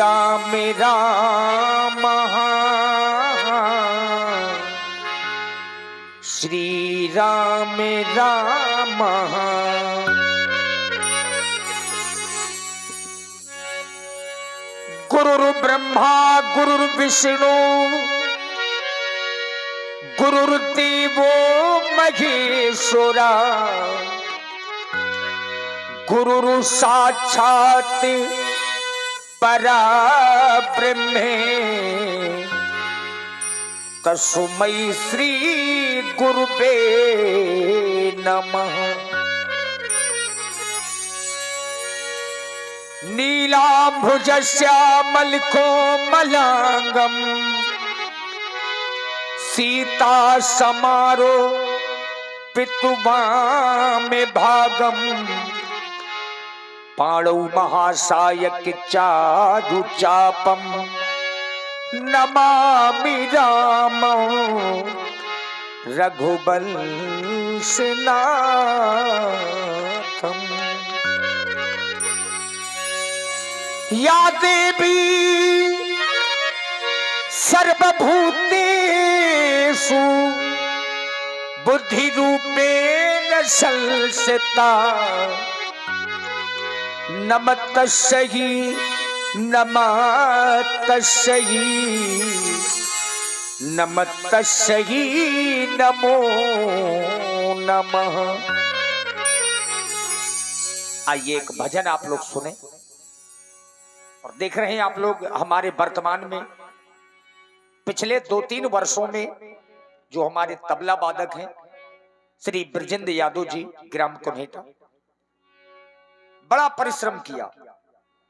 राम राम श्री राम राम। गुरुर्ब्रह्मा गुरुर्विष्णु गुरुर्देवो महेश्वरा गुरु साक्षात् परब्रह्म तस्मै श्री गुरुवे नमः। नीलाम्भुजश्यामलकोमलाङ्गं सीता समारो पितुवामे भागम् पाणौ महासायकिच्चारुचापं नमामि रामौ रघुवंशनाथम्। या देवी सर्वभूतेषु बुद्धिरूपेण संस्थिता नमस्तस्यै नमस्तस्यै नमस्तस्यै नमो नमः। आइए एक भजन आप लोग सुने और देख रहे हैं आप लोग हमारे वर्तमान में पिछले 2-3 वर्षों में जो हमारे तबला वादक हैं श्री ब्रजेंद्र यादव जी ग्राम कुन्हेटा बड़ा परिश्रम किया।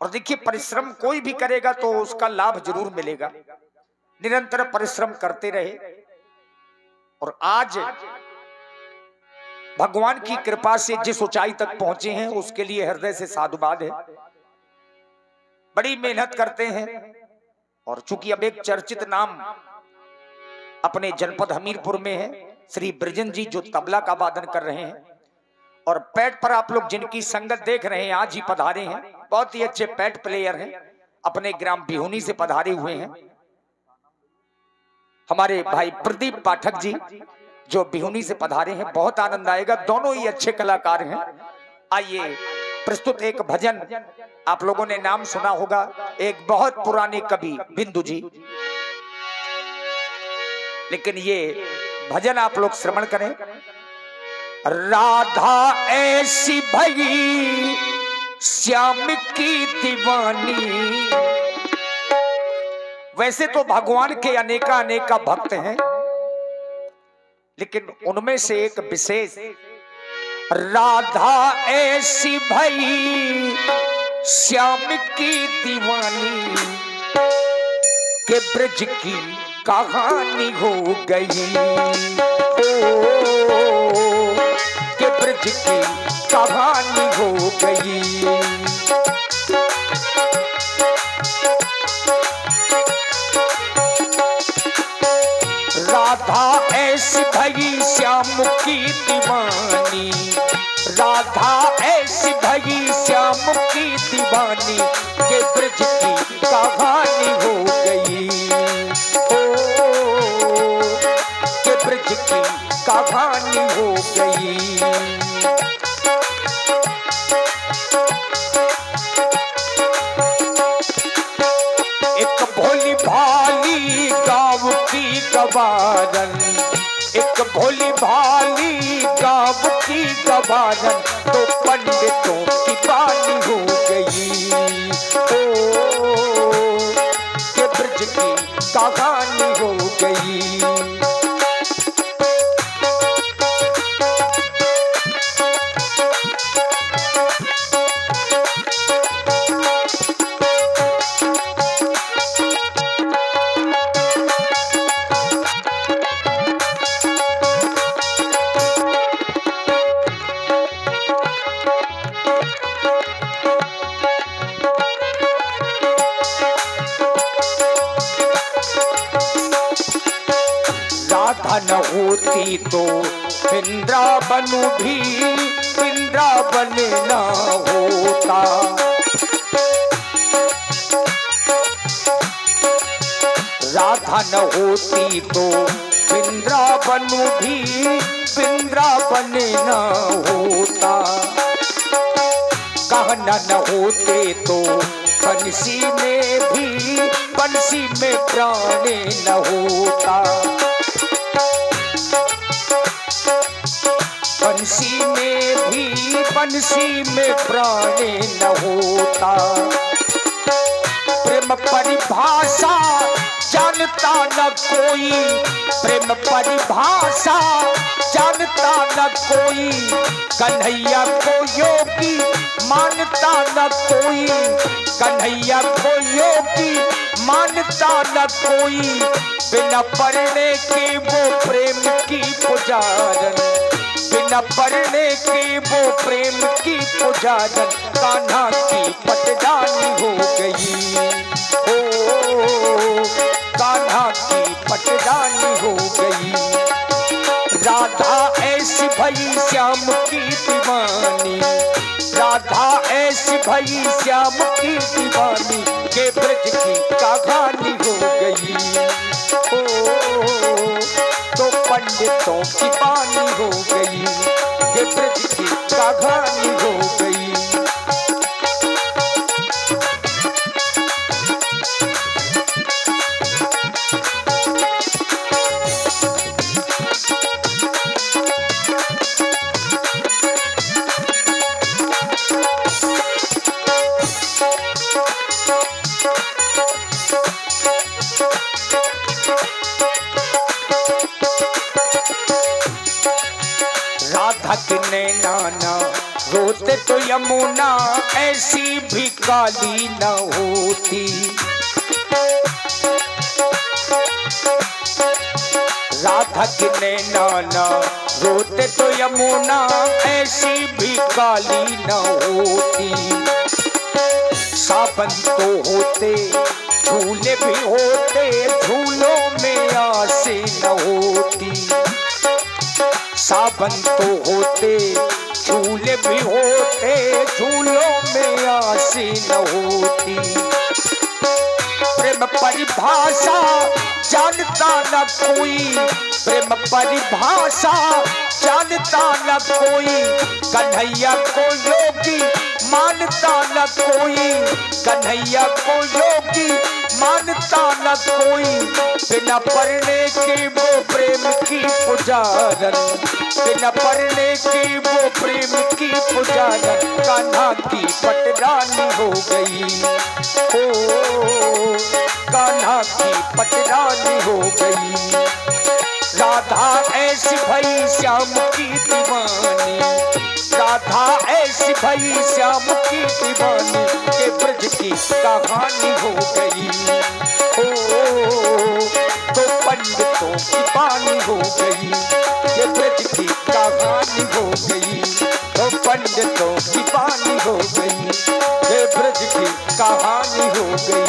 और देखिए परिश्रम कोई भी करेगा तो उसका लाभ जरूर मिलेगा। निरंतर परिश्रम करते रहे और आज भगवान की कृपा से जिस ऊंचाई तक पहुंचे हैं उसके लिए हृदय से साधुवाद है। बड़ी मेहनत करते हैं और चूंकि अब एक चर्चित नाम अपने जनपद हमीरपुर में है श्री ब्रजेंद्र जी जो तबला का वादन कर रहे हैं और पैड पर आप लोग जिनकी संगत देख रहे हैं आज ही पधारे हैं। बहुत ही अच्छे पैड प्लेयर हैं, अपने ग्राम बिहुनी से पधारे हुए हैं। हमारे भाई प्रदीप पाठक जी जो बिहुनी से पधारे हैं, बहुत आनंद आएगा। दोनों ही अच्छे कलाकार हैं। आइए प्रस्तुत एक भजन आप लोगों ने नाम सुना होगा, एक बहुत पुराने कवि बिंदु जी, लेकिन ये भजन आप लोग श्रवण करें। राधा ऐसी भई श्याम की दीवानी। वैसे तो भगवान के अनेका अनेका भक्त हैं, लेकिन उनमें से एक विशेष राधा ऐसी भई श्याम की दीवानी के ब्रज की कहानी हो गई। के ब्रज की कहानी हो गई। राधा ऐसी भई श्याम की दीवानी। राधा ऐसी भई श्याम की दीवानी के ब्रज की कहानी हो गई। के ब्रज की कहानी हो गई। एक भोली भाली गाँव की गवारन। एक भोली भाली गाँव की गवारन तो पंडितों की बानी हो गई। के ब्रज की कहानी हो गई। न होती तो वृंदावन भी वृंदावन न होता। राधा न होती तो वृंदावन भी वृंदावन न होता। कहना न होते तो बंसी में भी बंसी में प्राण न होता। बंसी में भी बंसी में प्राण न होता। प्रेम परिभाषा जानता न कोई, प्रेम परिभाषा जानता न कोई, कन्हैया को योगी मानता न कोई, कन्हैया को योगी मानता न कोई। बिना पढ़ने के वो प्रेम की पुजारन, बिना पढ़ने के वो प्रेम की पुजारन। कान्हा की पटदानी हो गई, ओ कान्हा की पटदानी हो गई। राधा ऐसी भई श्याम की दीवानी, राधा ऐसी भई श्याम की दीवानी, के ब्रज की कहानी हो गई। ओ तो पंडितों की बानी हो गई, के ब्रज की कहानी हो गई। राधा के नैना रोते तो यमुना ऐसी भी काली न होती। राधा के नैना रोते तो यमुना ऐसी भी काली न होती। सावन तो होते झूले भी होते, झूलों में आसे न होती। सावन तो होते झूले भी होते, झूलों में आसे न होती। प्रेम परिभाषा जानता न कोई, प्रेम परिभाषा जानता न कोई, कन्हैया को योगी मानता न कोई, कन्हैया को योगी मानता न कोई। बिना पढ़ने के वो प्रेम की पुजारन, बिना पढ़ने के वो प्रेम की पुजारन। कान्हा की पटरानी हो गई, ओ कान्हा की पटरानी हो गई। राधा ऐसी भई श्याम की दीवानी, राधा ऐसी भई श्याम की दीवानी, के ब्रज की कहानी हो गई। ओ तो पंडितों की बानी हो गई, के ब्रज की कहानी हो गई। तो पंडितों की बानी हो गई, के ब्रज की कहानी हो गई,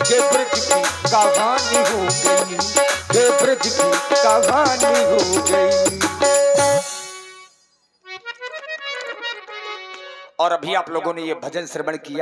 के ब्रज की कहानी हो गई, के ब्रज की कहानी हो गई। और अभी आप लोगों ने ये भजन श्रवण किया।